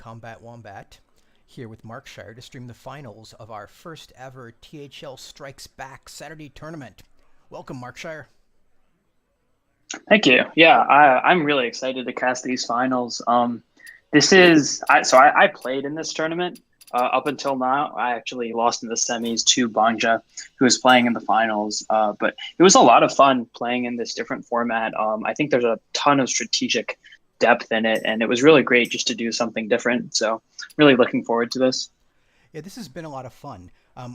Combat Wombat, here with Markshire to stream the finals of our first ever THL Strikes Back Saturday tournament. Welcome, Markshire. Thank you. Yeah, I'm really excited to cast these finals. I played in this tournament up until now. I actually lost in the semis to Banja, who was playing in the finals. But it was a lot of fun playing in this different format. I think there's a ton of strategic depth in it, and it was really great just to do something different. So really looking forward to this. Yeah, this has been a lot of fun.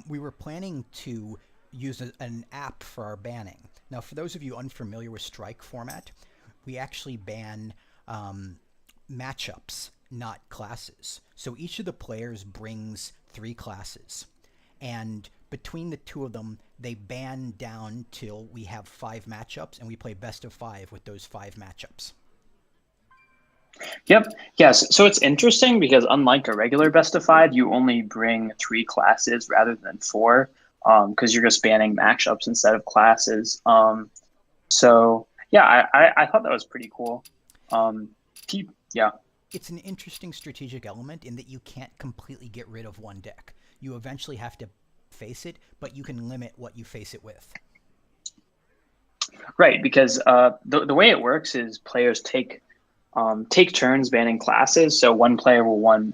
We were planning to use an app for our banning. Now, for those of you unfamiliar with Strike format, we actually ban matchups, not classes. So each of the players brings 3 classes, and between the two of them, they ban down till we have 5 matchups, and we play best of 5 with those 5 matchups. Yep. Yes. So it's interesting because unlike a regular best of 5, you only bring 3 classes rather than 4, because you're just banning matchups instead of classes. So yeah, I thought that was pretty cool. Yeah. It's an interesting strategic element in that you can't completely get rid of one deck. You eventually have to face it, but you can limit what you face it with. Right, because the way it works is players take turns banning classes. So one player will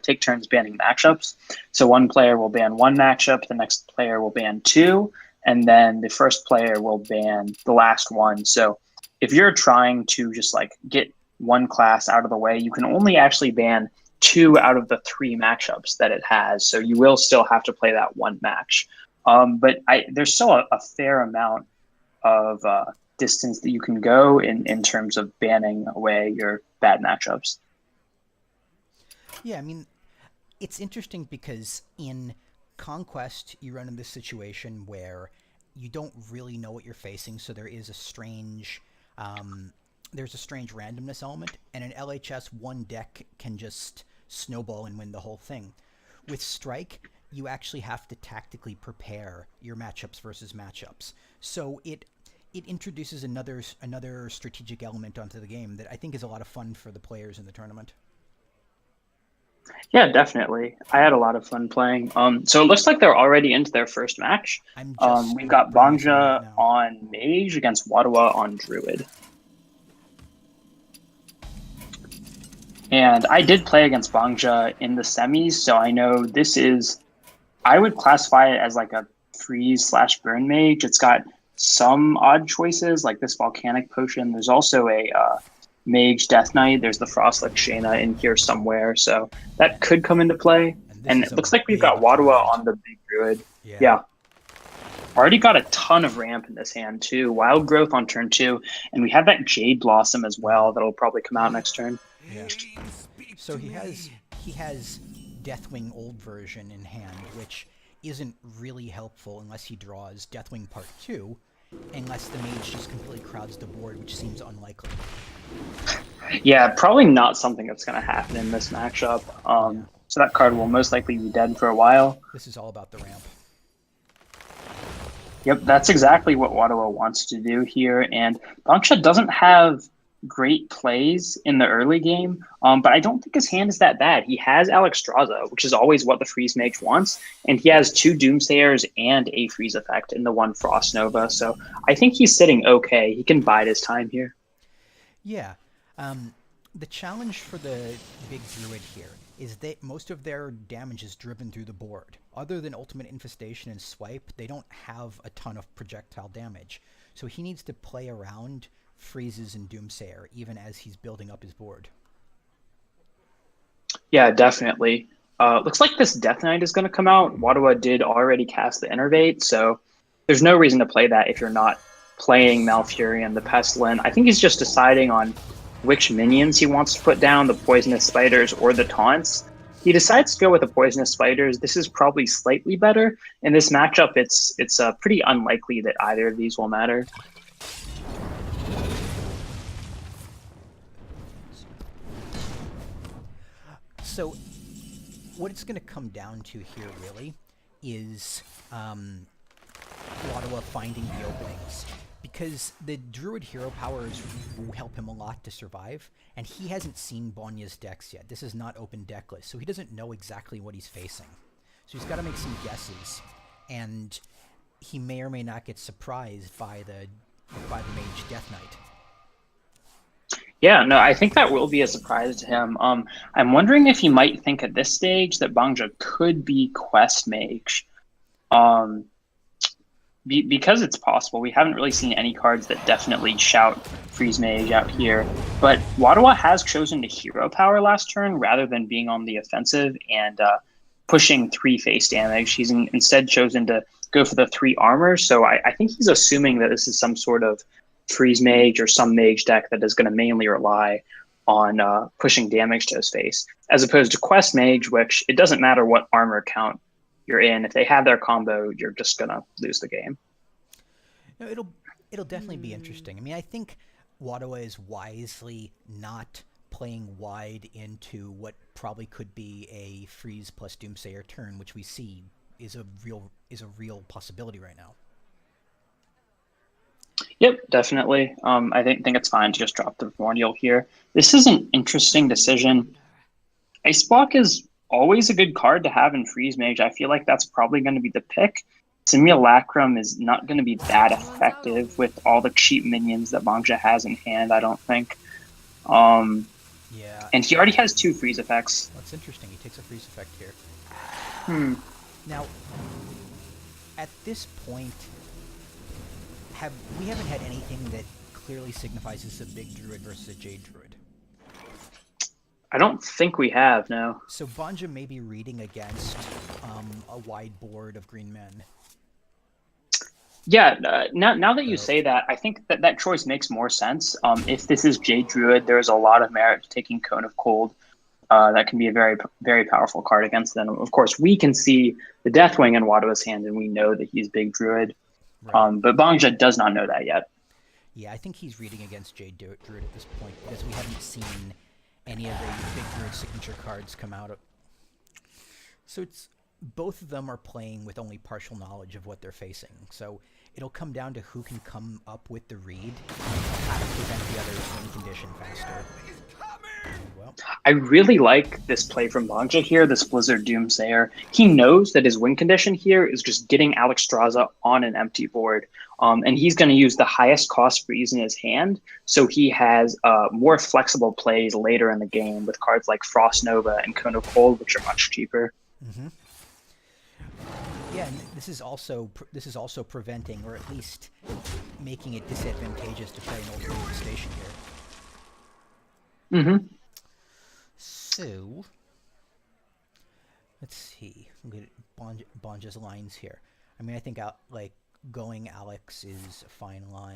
take turns banning matchups. So one player will ban one matchup, the next player will ban 2, and then the first player will ban the last one. So if you're trying to just like get one class out of the way, you can only actually ban 2 out of the 3 matchups that it has. So you will still have to play that one match. But there's still a fair amount of distance that you can go in terms of banning away your bad matchups. Yeah, I mean, it's interesting because in Conquest, you run into this situation where you don't really know what you're facing, so there's a strange randomness element, and in LHS, one deck can just snowball and win the whole thing. With Strike, you actually have to tactically prepare your matchups versus matchups. So it introduces another strategic element onto the game that I think is a lot of fun for the players in the tournament. Yeah, definitely. I had a lot of fun playing. So it looks like they're already into their first match. We've got Banja on Mage against Wadawa on Druid. And I did play against Banja in the semis, so I know I would classify it as like a freeze/burn mage. It's got some odd choices like this volcanic potion. There's also a mage death knight. There's the frostlick Shayna in here somewhere, so that could come into play. And it looks like we've got Wadawa on the big druid. Yeah. Already got a ton of ramp in this hand too. Wild growth on turn 2, and we have that jade blossom as well that'll probably come out next turn. Yeah. So he has Deathwing old version in hand, which isn't really helpful unless he draws Deathwing Part 2, unless the mage just completely crowds the board, which seems unlikely. Yeah, probably not something that's going to happen in this matchup. So that card will most likely be dead for a while. This is all about the ramp. Yep, that's exactly what Wadawa wants to do here. And Bangsha doesn't have great plays in the early game, but I don't think his hand is that bad. He has Alexstrasza, which is always what the Freeze Mage wants, and he has 2 Doomsayers and a Freeze effect in the 1 Frost Nova, so I think he's sitting okay. He can bide his time here. Yeah. The challenge for the big druid here is that most of their damage is driven through the board. Other than Ultimate Infestation and Swipe, they don't have a ton of projectile damage, so he needs to play around freezes and Doomsayer even as he's building up his board. Yeah, definitely. Looks like this Death Knight is going to come out. Wadawa did already cast the Innervate, so there's no reason to play that if you're not playing Malfurion, the Pestilent. I think he's just deciding on which minions he wants to put down, the Poisonous Spiders or the Taunts. He decides to go with the Poisonous Spiders. This is probably slightly better. In this matchup, it's pretty unlikely that either of these will matter. So what it's going to come down to here really is Wadawa finding the openings, because the Druid hero powers will help him a lot to survive, and he hasn't seen Bonya's decks yet. This is not open deck list, so he doesn't know exactly what he's facing. So he's got to make some guesses, and he may or may not get surprised by the Mage Death Knight. Yeah, no, I think that will be a surprise to him. I'm wondering if he might think at this stage that Bangja could be Quest Mage. Because it's possible. We haven't really seen any cards that definitely shout Freeze Mage out here. But Wadawa has chosen to hero power last turn rather than being on the offensive and pushing 3 face damage. He's instead chosen to go for the 3 armor. So I think he's assuming that this is some sort of Freeze Mage or some Mage deck that is going to mainly rely on pushing damage to his face, as opposed to Quest Mage, which it doesn't matter what armor count you're in. If they have their combo, you're just gonna lose the game. No, it'll definitely be interesting. I mean, I think Wadawa is wisely not playing wide into what probably could be a freeze plus Doomsayer turn, which we see is a real possibility right now. Yep, definitely. I think it's fine to just drop the Primordial here. This is an interesting decision. Ice Block is always a good card to have in Freeze Mage. I feel like that's probably going to be the pick. Simulacrum is not going to be that effective with all the cheap minions that Bangja has in hand, I don't think. Yeah. And he already has 2 freeze effects. That's interesting. He takes a freeze effect here. Now, at this point, we haven't had anything that clearly signifies this is a big druid versus a jade druid. I don't think we have, no. So Banja may be reading against a wide board of green men. Yeah, now that you say that, I think that choice makes more sense. If this is Jade Druid, there's a lot of merit to taking Cone of Cold. That can be a very, very powerful card against them. Of course, we can see the Deathwing in Wadawa's hand, and we know that he's Big Druid. Right. But Bangja does not know that yet. Yeah, I think he's reading against Jade Druid at this point, because we haven't seen any of the Big Druid signature cards come out. So both of them are playing with only partial knowledge of what they're facing. So it'll come down to who can come up with the read and how to prevent the other's win condition faster. Well, I really like this play from Bangja here, this Blizzard Doomsayer. He knows that his win condition here is just getting Alexstrasza on an empty board. And he's going to use the highest cost freeze in his hand, so he has more flexible plays later in the game with cards like Frost Nova and Cone of Cold, which are much cheaper. Mm-hmm. Yeah, and this is also preventing, or at least making it disadvantageous to play an Ultimate Station here. Mm-hmm. So, let's see. We'll get Banja's lines here. I mean, I think going Alex is a fine line.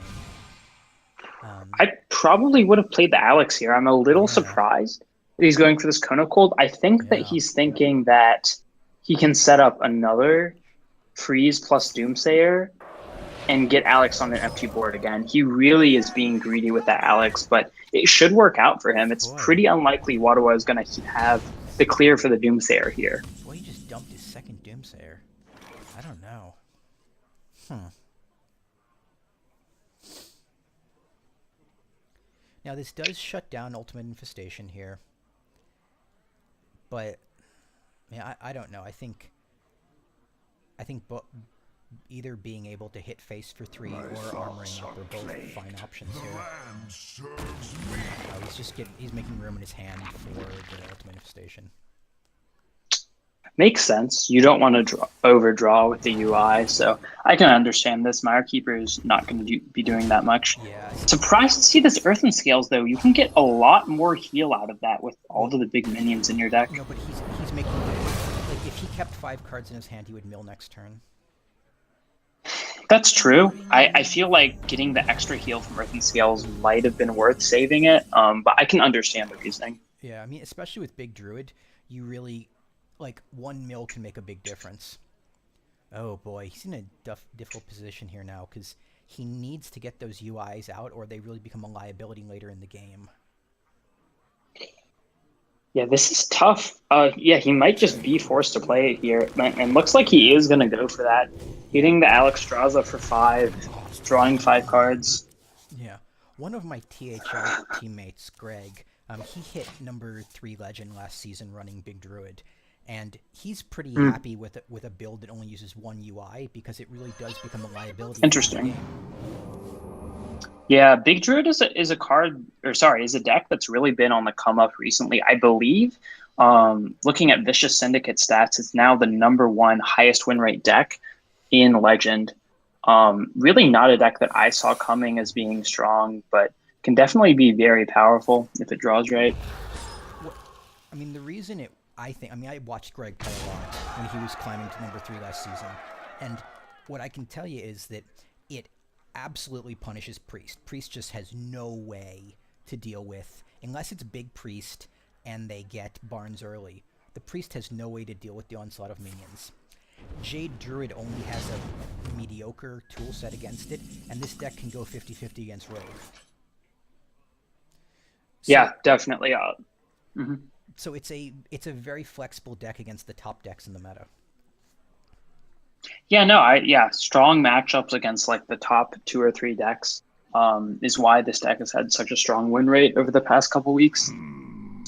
I probably would have played the Alex here. I'm a little surprised that he's going for this Cone of Cold. I think that he's thinking that he can set up another freeze plus Doomsayer and get Alex on an empty board again. He really is being greedy with that Alex, but it should work out for him. It's pretty unlikely Wadawa is going to have the clear for the Doomsayer here. Well, he just dumped his second Doomsayer. I don't know. Now, this does shut down Ultimate Infestation here. But, yeah, I don't know. I think either being able to hit face for 3 or armoring up are both fine options here. He's making room in his hand for the Ultimate Infestation. Makes sense. You don't want to overdraw with the UI, so I can understand this. Mirekeeper is not going to be doing that much. Yeah. Surprised to see this Earthen Scales, though. You can get a lot more heal out of that with all of the big minions in your deck. No, but he's making if he kept 5 cards in his hand, he would mill next turn. That's true. I feel like getting the extra heal from Earthen Scales might have been worth saving it, but I can understand the reasoning. Yeah, I mean, especially with Big Druid, you really... 1 mil can make a big difference. Oh boy, he's in a difficult position here now, because he needs to get those UIs out, or they really become a liability later in the game. Yeah, this is tough. Yeah, he might just be forced to play it here, and looks like he is gonna go for that. Yeah. Hitting the Alex Straza for 5, drawing 5 cards. Yeah. One of my THL teammates, Greg, he hit number 3 legend last season running Big Druid, and he's pretty Hmm, happy with a build that only uses one UI because it really does become a liability at the end of the interesting. game. Yeah, Big Druid is a card, or sorry, is a deck that's really been on the come up recently. I believe, looking at Vicious Syndicate stats, it's now the number 1 highest win rate deck in Legend. Really not a deck that I saw coming as being strong, but can definitely be very powerful if it draws right. What I mean, the reason it I think I mean I watched Greg play a lot when he was climbing to number 3 last season, and what I can tell you is that it absolutely punishes Priest. Priest just has no way to deal with unless it's Big Priest and they get Barnes early. The Priest has no way to deal with the onslaught of minions. Jade Druid only has a mediocre tool set against it, and this deck can go 50-50 against Rogue. So Yeah, definitely. Mhm. so it's a very flexible deck against the top decks in the meta. Yeah, no, yeah, strong matchups against like the top 2 or 3 decks is why this deck has had such a strong win rate over the past couple weeks.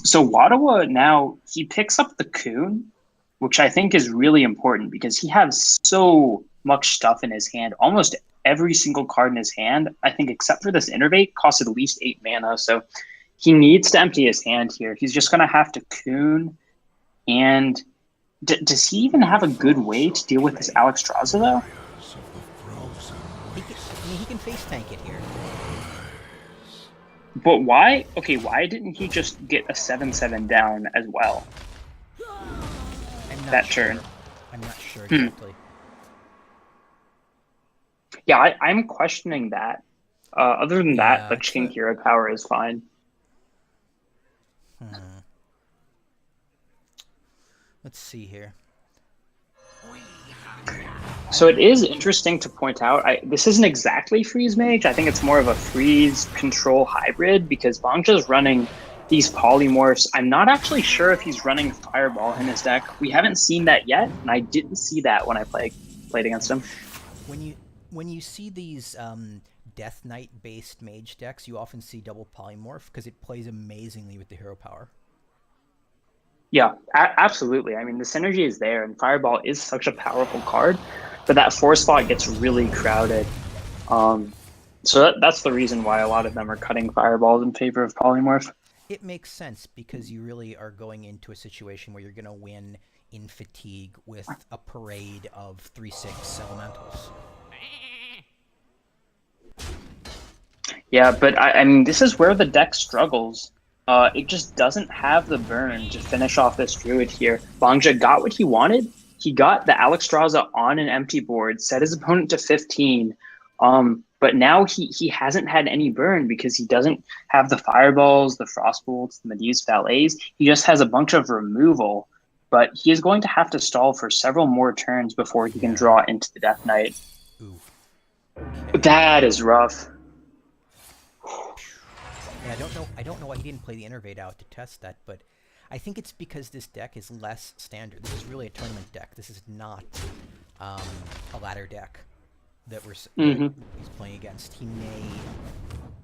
So Wadawa now he picks up the Coon, which I think is really important because he has so much stuff in his hand. Almost every single card in his hand, I think, except for this Innervate, costs at least 8 mana. So he needs to empty his hand here. He's just gonna have to Coon. And does he even have a good way to deal with this Alex Straza though? I mean, he can face tank it here. But why? Okay, why didn't he just get a 7/7 down as well I'm not that turn? sure. I'm not sure Hmm. exactly. Yeah, I'm questioning that. Other than that, Yeah, like it's a. Hero power is fine. Hmm. Let's see here. So it is interesting to point out. This isn't exactly freeze mage. I think it's more of a freeze control hybrid because Bangja's running these polymorphs. I'm not actually sure if he's running fireball in his deck. We haven't seen that yet, and I didn't see that when I played against him. When you see these Death Knight based mage decks, you often see double polymorph because it plays amazingly with the hero power. Yeah, absolutely. I mean, the synergy is there, and Fireball is such a powerful card, but that 4 spot gets really crowded. Um, so that's the reason why a lot of them are cutting Fireballs in favor of Polymorph. It makes sense because you really are going into a situation where you're going to win in fatigue with a parade of 3/6 elementals. Yeah, but I mean, this is where the deck struggles. It just doesn't have the burn to finish off this Druid here. Bangja got what he wanted. He got the Alex Straza on an empty board, set his opponent to 15. But now he hasn't had any burn because he doesn't have the Fireballs, the Frostbolts, the Medivh Valets. He just has a bunch of removal. But he is going to have to stall for several more turns before he can Yeah. draw into the Death Knight. Ooh. Okay. That is rough. Yeah, I don't know why he didn't play the Innervate out to test that, but I think it's because this deck is less standard. This is really a tournament deck. This is not a ladder deck that Hmm. he's playing against. He may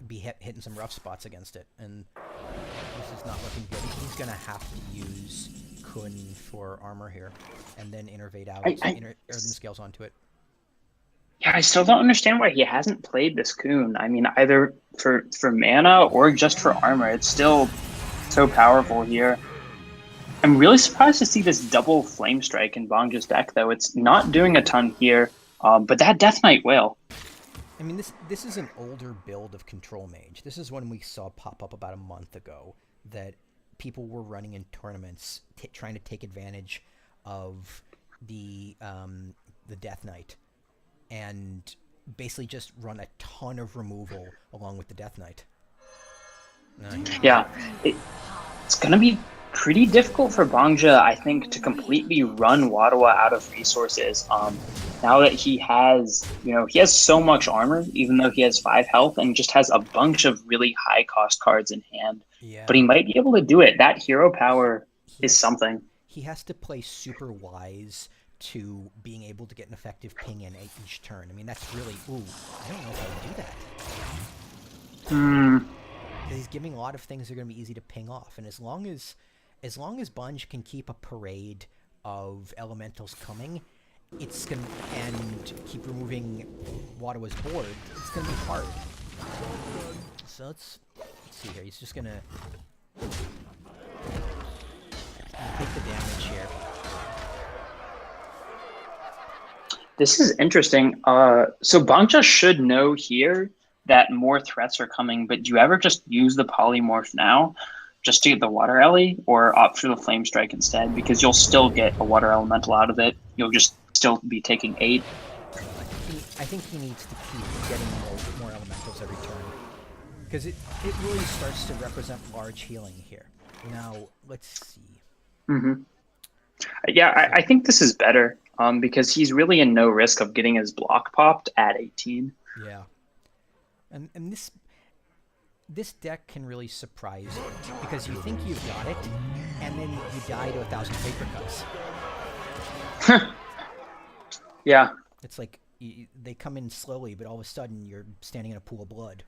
be hitting some rough spots against it, and this is not looking good. He's gonna have to use Kun for armor here, and then Innervate out, I Earthen Scales onto it. Yeah, I still don't understand why he hasn't played this Coon. I mean, either for mana or just for armor. It's still so powerful here. I'm really surprised to see this double Flame Strike in Bangja's deck, though. It's not doing a ton here, but that Death Knight will. I mean, this is an older build of Control Mage. This is one we saw pop up about a month ago that people were running in tournaments, trying to take advantage of the Death Knight, and basically just run a ton of removal along with the Death Knight. Yeah, it's going to be pretty difficult for Bangja, I think, to completely run Wadawa out of resources. now that he has, he has so much armor, even though he has 5 health and just has a bunch of really high cost cards in hand. But he Yeah, might be able to do it. That hero he power he is has something. he has to play super wise to being able to get an effective ping in each turn. I mean, that's really ooh. I don't know if I would do that Hmm. because he's giving a lot of things that are going to be easy to ping off, and as long as Bunge can keep a parade of elementals coming, it's gonna and keep removing Wadawa's board. It's gonna be hard. So let's see here. He's just gonna take the damage here. This is interesting. So Bangja should know here that more threats are coming, but do you ever just use the polymorph now just to get the water ellie or opt for the flame strike instead? Because you'll still get a water elemental out of it. You'll just still be taking 8. I think he needs to keep getting more elementals every turn because it really starts to represent large healing here. Now let's see. Hmm. Yeah, So I think this is better because he's really in no risk of getting his block popped at 18. yeah, and this deck can really surprise you because you think you've got it, and then you die to 1,000 paper cuts. Yeah, It's like they come in slowly, but all of a sudden you're standing in a pool of blood.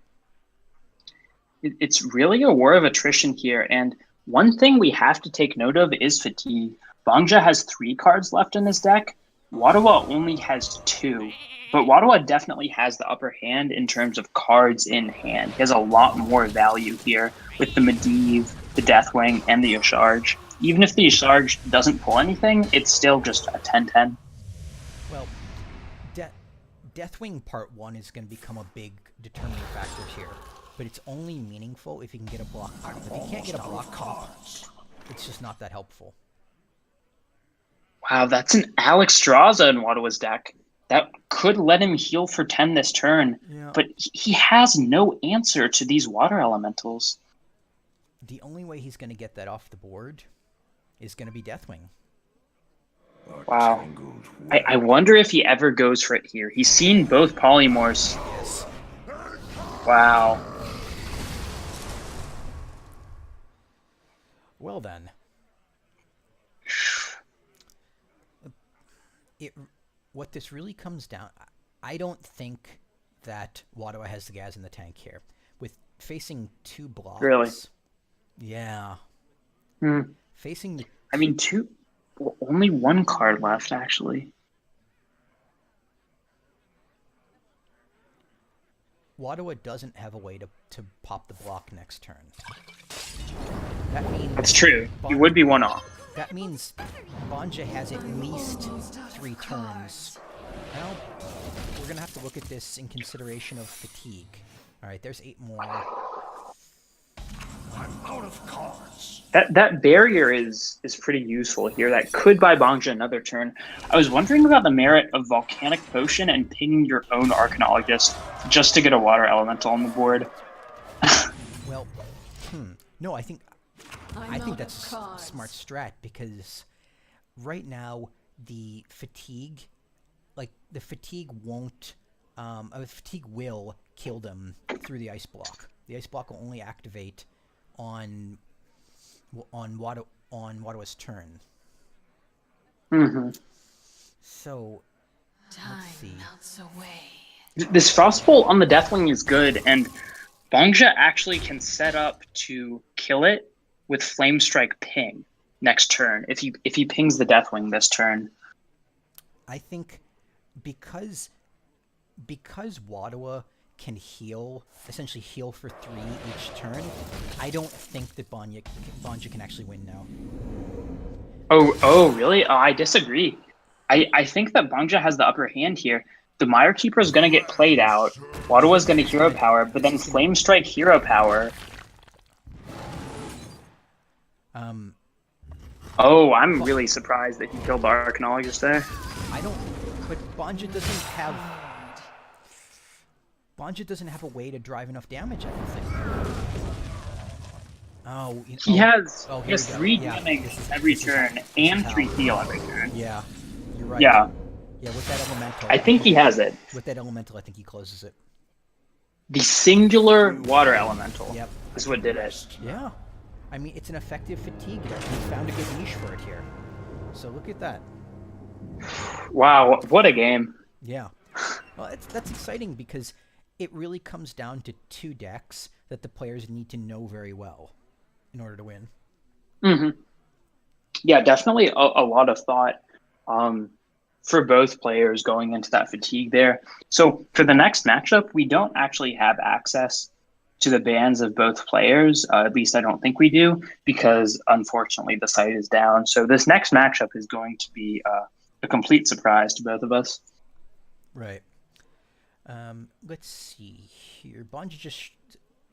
it's really a war of attrition here. And one thing we have to take note of is fatigue. Bangja has 3 cards left in his deck. Wadawa only has 2. But Wadawa definitely has the upper hand in terms of cards in hand. He has a lot more value here with the Medivh, the Deathwing, and the Yosharge. Even if the Yosharge doesn't pull anything, it's still just a 10-10. Well, Deathwing Part 1 is going to become a big determining factor here, but it's only meaningful if you can get a block pop. If you can't get a block pop, it's just not that helpful. Wow, that's an Alex Straza in Wadawa's deck. That could let him heal for 10 this turn, Yeah. but he has no answer to these water elementals. The only way he's going to get that off the board is going to be Deathwing. Wow. I wonder if he ever goes for it here. He's seen both polymorphs. Yes. Wow. Well then. What this really comes down, I don't think that Wadawa has the gas in the tank here. With facing 2 blocks. Really? Yeah. Hmm. Facing the I mean, only 1 card left, actually. Wadawa doesn't have a way to pop the block next turn. That means That's true. He would be 1 off. That means Banja has at least 3 turns. Well, we're gonna have to look at this in consideration of fatigue. All right, there's 8 more. I'm out of cards. That barrier is pretty useful here. That could buy Bangja another turn. I was wondering about the merit of Volcanic Potion and pinging your own Arcanologist just to get a water elemental on the board. Well, no, I think that's a smart strat because right now the fatigue won't, fatigue will kill them through the ice block. The ice block will only activate on Wadawa's turn. Mm-hmm. So let's see. Melts away. This Frostbolt on the Deathwing is good, and Bangja actually can set up to kill it with Flame Strike ping next turn if he pings the Deathwing this turn. I think because Wadawa can essentially heal for 3 each turn, I don't think that Banja can actually win now. Oh, really? I disagree. I think that Bangja has the upper hand here. The Mire Keeper is going to get played out. Wadawa's going to hero power, but then Flame Strike hero power. Oh, I'm really surprised that he killed the Arcanologist there. But Banja doesn't have a way to drive enough damage, I don't think. Oh, He has 3 Yeah, damage this is every turn and 3 heal every turn. Yeah, you're right. Yeah. Yeah, with that elemental. I think he has it. With that elemental, I think he closes it. The singular water elemental Yep. is what did it. Yeah. I mean, it's an effective fatigue there. We found a good niche for it here. So look at that. Wow, what a game. Yeah. Well, that's exciting because it really comes down to two decks that the players need to know very well in order to win. Yeah, definitely a lot of thought for both players going into that fatigue there. So for the next matchup, we don't actually have access to the bans of both players. At least I don't think we do, because unfortunately the site is down. So this next matchup is going to be a complete surprise to both of us. Right. Let's see here. Bonja just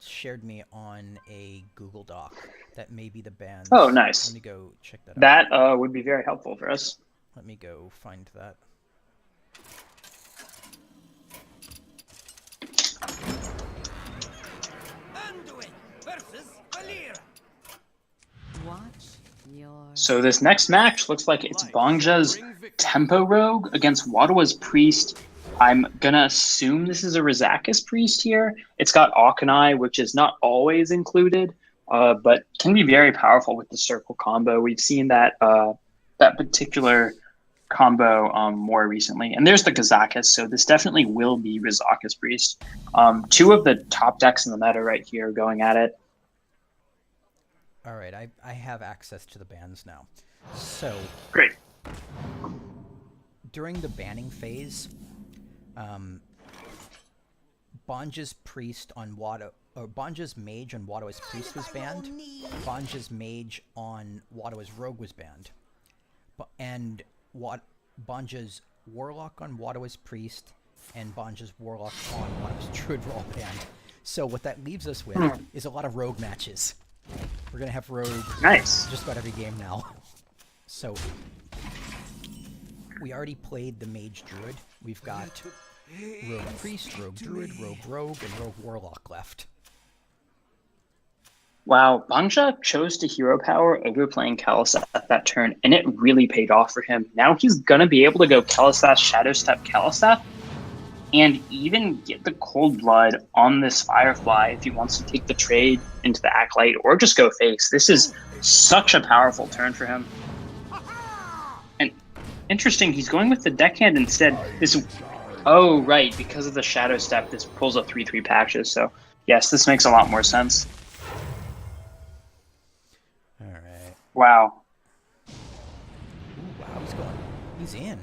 shared me on a Google Doc that may be the bans. Oh, nice. Let me go check that out. That would be very helpful for us. Let me go find that. So this next match looks like it's Bongja's Tempo Rogue against Wadawa's Priest. I'm gonna assume this is a Rizakis Priest here. It's got Auchenai, which is not always included, but can be very powerful with the circle combo. We've seen that that particular combo more recently. And there's the Kazakis, so this definitely will be Rizakis Priest. Two of the top decks in the meta right here going at it. All right, I have access to the bans now. So Great. during the banning phase, Bonja's Priest on Wada, or Bonja's Mage on Wadawa's Priest was banned. Bonja's Mage on Wadawa's Rogue was banned. And Bonja's Warlock on Wadawa's Priest and Bonja's Warlock on Wadawa's Druid were all banned. So what that leaves us with is a lot of Rogue matches. We're going to have Rogue just about every game now. So we already played the Mage Druid. We've got Rogue Priest, Rogue Druid, Rogue, and Rogue Warlock left. Wow, Bangja chose to hero power over playing Kaliseth that turn, and it really paid off for him. Now he's going to be able to go Kaliseth, Shadow Step Kaliseth, and even get the Cold Blood on this Firefly if he wants to take the trade into the Acolyte or just go face. This is such a powerful turn for him. And interesting, he's going with the deckhand instead. Oh, right, because of the Shadow Step, this pulls a 3/3 patches. So, yes, this makes a lot more sense. All right. Wow. Ooh, wow, he's in.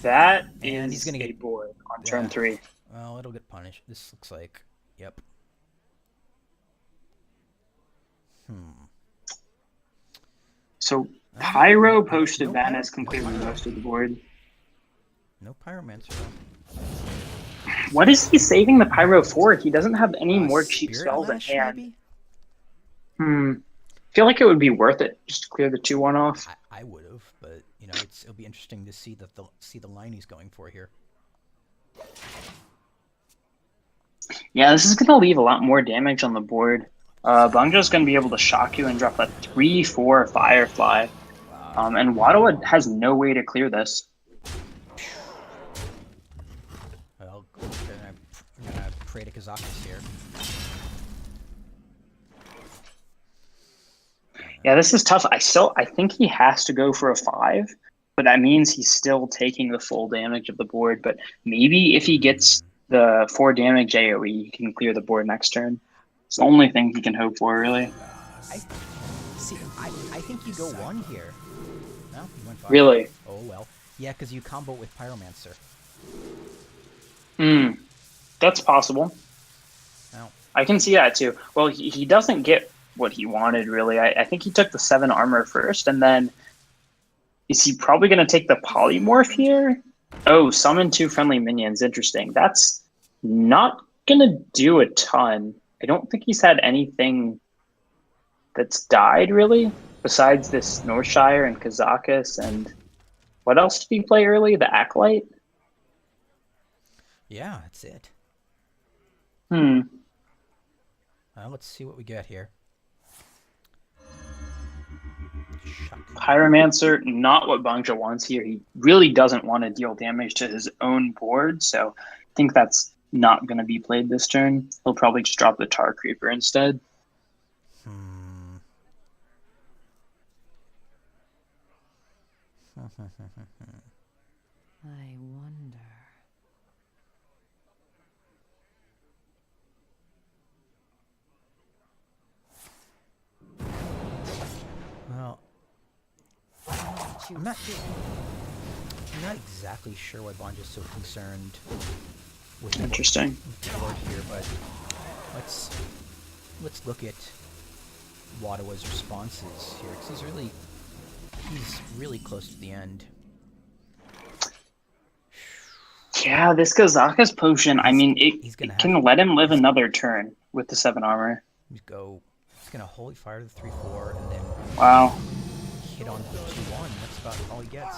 That and is he's gonna a get board on turn 3. Well, it'll get punished. This looks like, yep. So Pyro posted ban as completely most of the board. No Pyromancer. What is he saving the Pyro for? He doesn't have any more cheap Spirit spells at Lash, hand. maybe? Feel like it would be worth it just to clear the 2/1 off. I would have, but you know, it'll be interesting to see the line he's going for here. Yeah, this is going to leave a lot more damage on the board. Bangja's going to be able to shock you and drop a 3/4 Firefly. And Wadawa has no way to clear this. Well, I'm gonna pray to Kazakis here. Yeah, this is tough. I think he has to go for a 5, but that means he's still taking the full damage of the board. But maybe if he gets the 4 damage AoE, he can clear the board next turn. It's the only thing he can hope for, really. I think you go 1 here. No, you went 5. Really? Oh well. Yeah, because you combo with Pyromancer. That's possible. No. I can see that too. Well, he doesn't get what he wanted, really. I think he took the 7 armor first, and then is he probably going to take the polymorph here? Oh, summon 2 friendly minions. Interesting. That's not going to do a ton. I don't think he's had anything that's died, really, besides this Northshire and Kazakis. And what else did he play early? The Acolyte? Yeah, that's it. Let's see what we get here. Shaku. Pyromancer, not what Bangja wants here. He really doesn't want to deal damage to his own board, so I think that's not going to be played this turn. He'll probably just drop the Tar Creeper instead. I wonder. Well, I'm not exactly sure why Bonja's so concerned with Interesting. the board here, but let's look at Wadawa's responses here, because he's really close to the end. Yeah, this Kazaka's potion, I mean, he's gonna it can let him live another turn with the 7 armor. He's gonna Holy Fire to the 3/4 and then Wow. hit on the 2/1. That's about all he gets.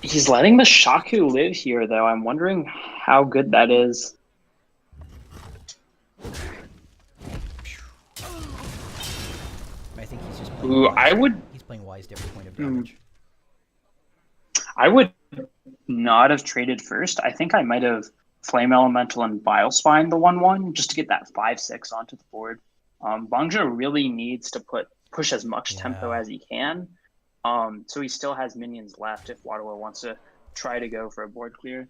He's letting the Shaku live here, though. I'm wondering how good that is. I think he's just playing Ooh, wise. He's playing wise to every point of damage. I would not have traded first. I think I might have Flame Elemental and Bile Spine the 1/1 just to get that 5/6 onto the board. Bangja really needs to push as much tempo as he can. So he still has minions left if Wadawa wants to try to go for a board clear.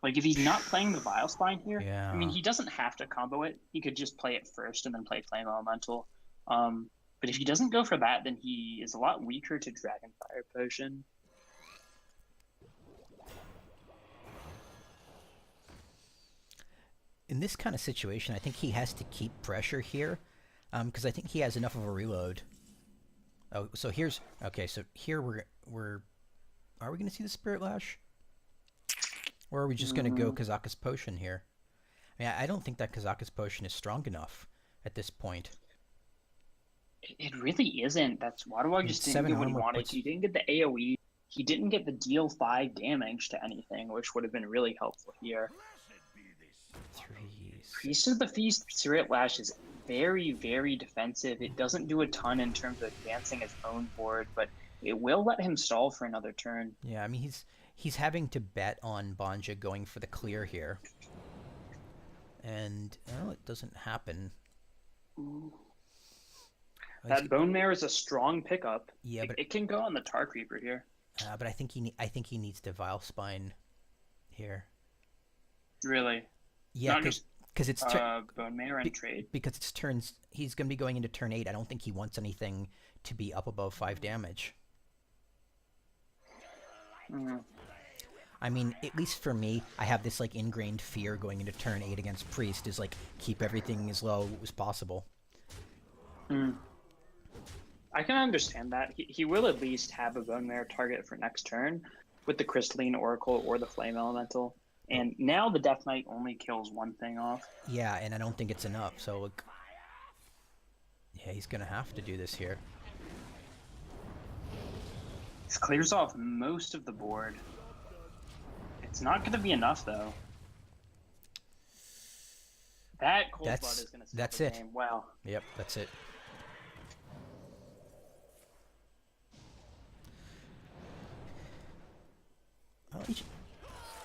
Like, if he's not playing the Vile Spine here, I mean, he doesn't have to combo it. He could just play it first and then play Flame Elemental. But if he doesn't go for that, then he is a lot weaker to Dragon Fire Potion. In this kind of situation, I think he has to keep pressure here, because I think he has enough of a reload. Oh, so here's okay. So here we're are we going to see the Spirit Lash, or are we just going to go Kazaka's Potion here? I mean, I don't think that Kazaka's Potion is strong enough at this point. It really isn't. That's Wadawa just didn't get what he wanted. He didn't get the AoE. He didn't get the deal 5 damage to anything, which would have been really helpful here. Priest of the Feast Spirit Lash is very, very defensive. It doesn't do a ton in terms of advancing his own board, but it will let him stall for another turn. Yeah, I mean, he's having to bet on Banja going for the clear here. And, well, it doesn't happen. Ooh. That Bone Mare is a strong pickup. Yeah, but it can go on the Tar Creeper here. But I think he needs to Vile Spine here. Really? Yeah, because it's Bone Mare and trade. Because it's turns. He's going to be going into turn 8. I don't think he wants anything to be up above 5 damage. I mean, at least for me, I have this like ingrained fear going into turn 8 against Priest is like keep everything as low as possible. I can understand that. He will at least have a Bone Mare target for next turn with the Crystalline Oracle or the Flame Elemental. And now the Death Knight only kills one thing off. Yeah, and I don't think it's enough. So, like, yeah, he's going to have to do this here. This clears off most of the board. It's not going to be enough, though. That Cold Blood is going to save the game. Wow. Yep, that's it. Well,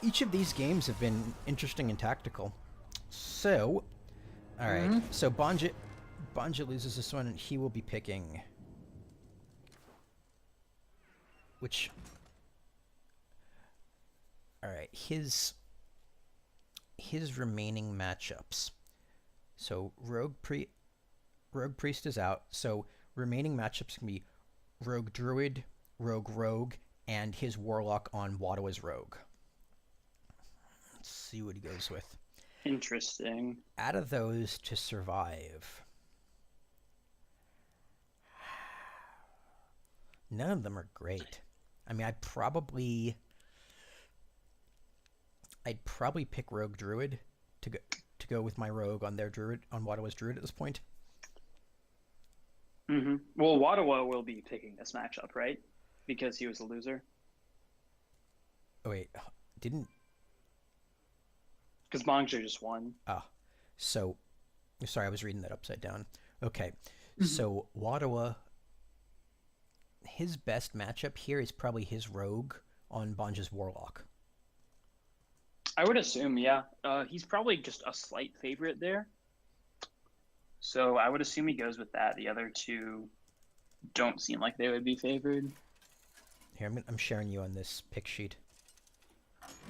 each of these games have been interesting and tactical. So, all right. So Banja loses this one, and he will be picking. Which, all right, his remaining matchups. So Rogue Priest is out. So remaining matchups can be Rogue Druid, Rogue, and his Warlock on Wadawa's Rogue. Let's see what he goes with. Interesting. Out of those to survive, none of them are great. I mean, I'd probably pick Rogue Druid to go with my Rogue on their Druid on Wadawa's Druid at this point. Well, Wadawa will be picking this matchup, right? Because he was a loser. Oh wait, didn't? Because Bangja just won. So sorry, I was reading that upside down. Okay, So Wadawa, his best matchup here is probably his rogue on Bonja's warlock. I would assume, yeah. He's probably just a slight favorite there. So I would assume he goes with that. The other two don't seem like they would be favored. Here, I'm sharing you on this pick sheet.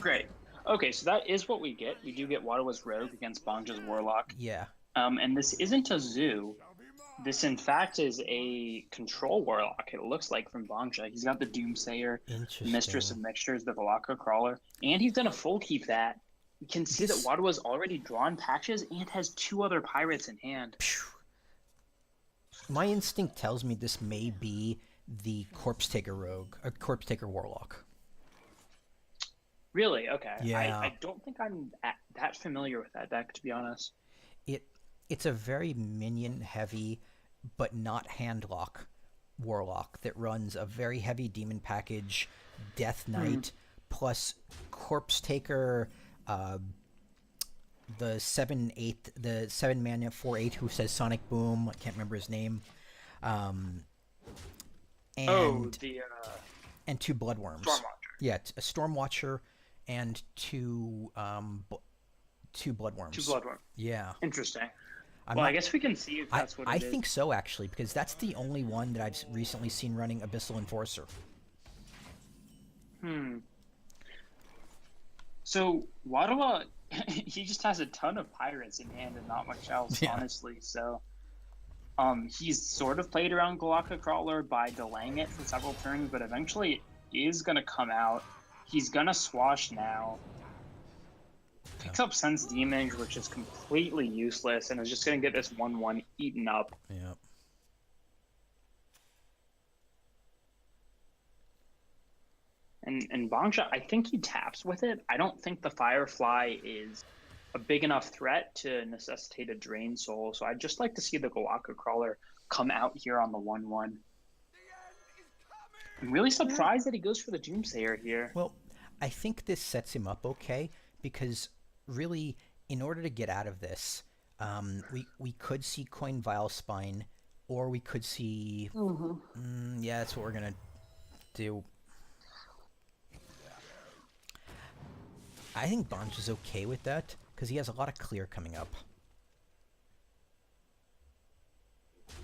Great. Okay, so that is what we get. We do get Wadawa's rogue against Bonja's warlock. Yeah. And this isn't a zoo. This, in fact, is a control warlock, it looks like, from Bongja. He's got the Doomsayer, Mistress of Mixtures, the Velaka Crawler, and he's done a full keep that. You can see that Wadawa's already drawn patches and has 2 other pirates in hand. My instinct tells me this may be the Corpse Taker rogue, a Corpse Taker warlock. Really? Okay. Yeah. I don't think I'm that familiar with that deck, to be honest. It's a very minion-heavy, but not handlock warlock that runs a very heavy demon package, Death Knight, plus Corpse Taker, the 7 mana 4/8 who says Sonic Boom. I can't remember his name. And 2 Bloodworms. Stormwatcher. Yeah, a Stormwatcher and 2 Bloodworms. 2 Bloodworms. Yeah. Interesting. I guess we can see if that's what it is. I think so, actually, because that's the only one that I've recently seen running Abyssal Enforcer. So, Wadawa, he just has a ton of pirates in hand and not much else, honestly. So, he's sort of played around Velaka Crawler by delaying it for several turns, but eventually it is going to come out. He's going to swash now. Picks up Sense Damage, which is completely useless, and is just going to get this 1/1 eaten up. Yep. And Bongja, I think he taps with it. I don't think the Firefly is a big enough threat to necessitate a Drain Soul, so I'd just like to see the Velaka Crawler come out here on the 1/1. I'm really surprised that he goes for the Doomsayer here. Well, I think this sets him up okay, because really, in order to get out of this, we could see Coin Vile Spine, or we could see... yeah, that's what we're going to do. I think Bonj is okay with that, because he has a lot of clear coming up.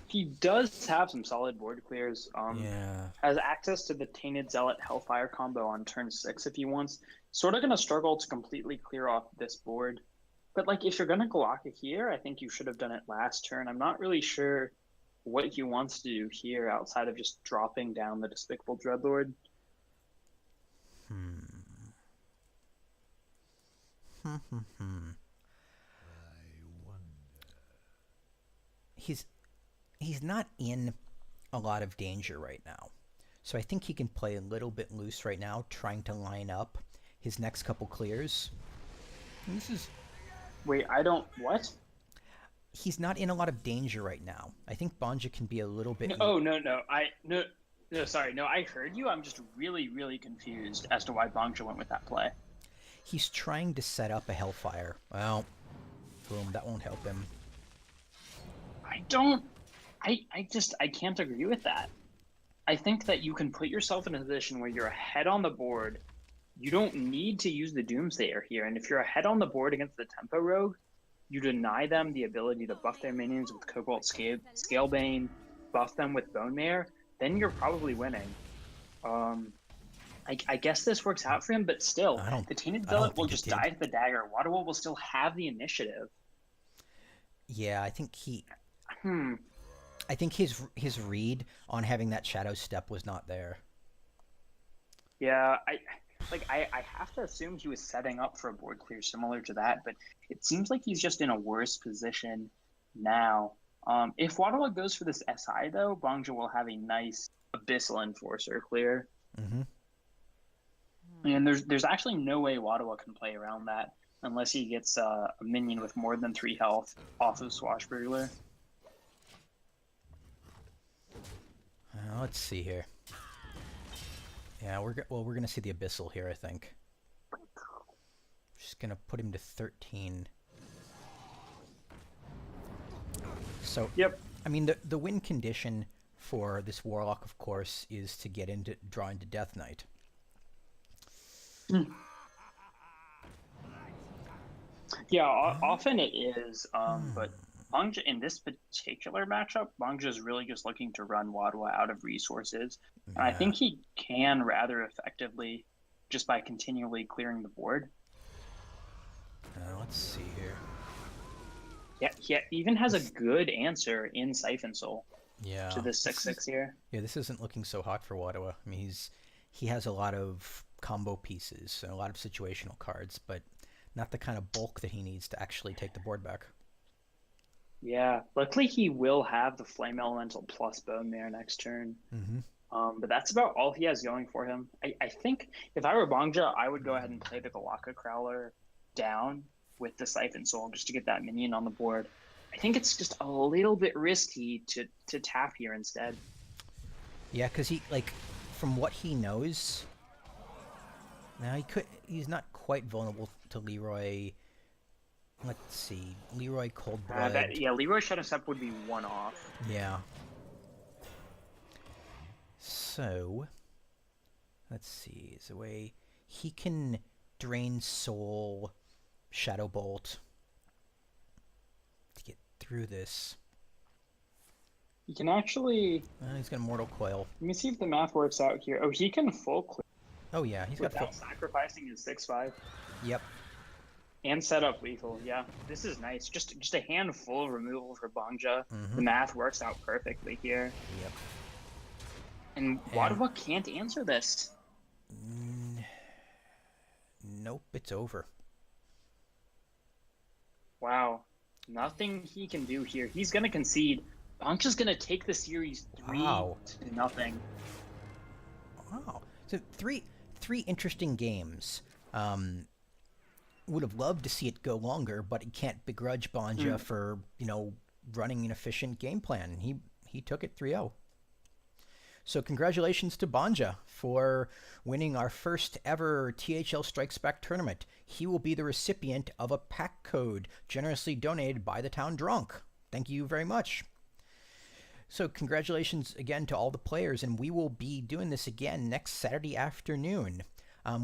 He does have some solid board clears. Yeah. Has access to the Tainted Zealot Hellfire combo on turn 6 if he wants. Sort of going to struggle to completely clear off this board. But like, if you're going to Galaka here, I think you should have done it last turn. I'm not really sure what he wants to do here outside of just dropping down the Despicable Dreadlord. He's not in a lot of danger right now. So I think he can play a little bit loose right now, trying to line up his next couple clears. And this is... Wait, I don't... What? He's not in a lot of danger right now. I think Bongja can be a little bit... No, sorry. No, I heard you. I'm just really, really confused as to why Bongja went with that play. He's trying to set up a Hellfire. Well, boom, that won't help him. I can't agree with that. I think that you can put yourself in a position where you're ahead on the board. You don't need to use the Doomsayer here. And if you're ahead on the board against the Tempo Rogue, you deny them the ability to buff their minions with Cobalt Scalebane, buff them with Bone Mare, then you're probably winning. I guess this works out for him, but still, the Tainted Zealot will just die to the dagger. Wadawa will still have the initiative. Yeah, I think he... I think his read on having that Shadow Step was not there. Yeah, I have to assume he was setting up for a board clear similar to that, but it seems like he's just in a worse position now. If Wadawa goes for this SI, though, Bongja will have a nice Abyssal Enforcer clear. And there's actually no way Wadawa can play around that unless he gets a minion with more than 3 health off of Swashbuckler. Let's see here. Yeah, we're gonna see the Abyssal here, I think. Just gonna put him to 13. So yep. I mean, the win condition for this Warlock, of course, is to draw into Death Knight. Yeah, often it is. But Bangja in this particular matchup, Bangja is really just looking to run Wadwa out of resources, and I Yeah. think he can rather effectively just by continually clearing the board. Let's see here. Yeah, he even has a This, good answer in Siphon Soul to yeah, this 6/6 here. yeah. This isn't looking so hot for Wadawa. I mean, he has a lot of combo pieces and a lot of situational cards, but not the kind of bulk that he needs to actually take the board back. Yeah, luckily he will have the Flame Elemental plus Bone Mare next turn. Mm-hmm. But that's about all he has going for him. I think if I were Bangja, I would go ahead and play the Galaka Crowler down with the Siphon Soul just to get that minion on the board. I think it's just a little bit risky to tap here instead. Yeah, because from what he knows, now he's not quite vulnerable to Leroy. Let's see, Leroy Coldblood. Yeah, Leroy Shadow Step would be one off. Yeah. So, let's see. Is a way he can drain Soul, Shadow Bolt to get through this. He can actually. He's got Mortal Coil. Let me see if the math works out here. Oh, he can full clear Oh yeah, he's got full. without sacrificing his 6/5 Yep. and set up lethal. Yeah, this is nice. Just a handful of removal for Bangja. Mm-hmm. The math works out perfectly here. Yep. And Wadwa can't answer this. Nope, it's over. Wow. Nothing he can do here. He's going to concede. Bangja's going to take the series 3-0. Wow. So three interesting games. Would have loved to see it go longer, but he can't begrudge Banja for, running an efficient game plan. He took it 3-0. So congratulations to Banja for winning our first ever THL Strikes Back tournament. He will be the recipient of a pack code generously donated by the Town Drunk. Thank you very much. So congratulations again to all the players, and we will be doing this again next Saturday afternoon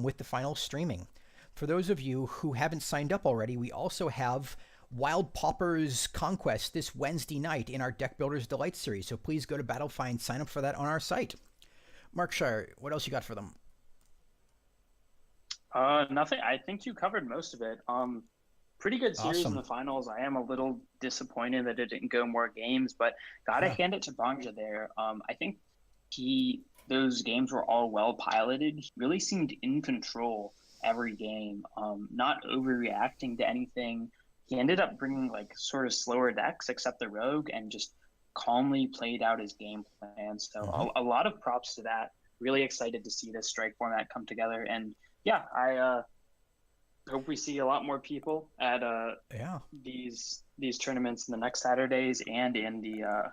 with the final streaming. For those of you who haven't signed up already, we also have Wild Pauper's Conquest this Wednesday night in our Deck Builders Delight series, so please go to Battlefind, sign up for that on our site. Mark Shire, what else you got for them? Nothing. I think you covered most of it. Pretty good series Awesome. in the finals. I am a little disappointed that it didn't go more games, but gotta hand it to Bangja there. I think those games were all well piloted. He really seemed in control every game, not overreacting to anything. He ended up bringing sort of slower decks, except the Rogue, and just calmly played out his game plan. So a lot of props to that. Really excited to see this strike format come together. And yeah, I hope we see a lot more people at these tournaments in the next Saturdays and in the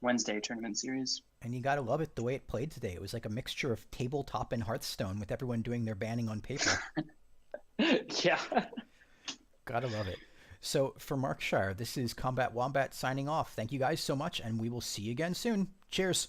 Wednesday tournament series. And you gotta love it the way it played today. It was like a mixture of tabletop and Hearthstone with everyone doing their banning on paper. Yeah. Gotta love it. So for Mark Shire, this is Combat Wombat signing off. Thank you guys so much, and we will see you again soon. Cheers.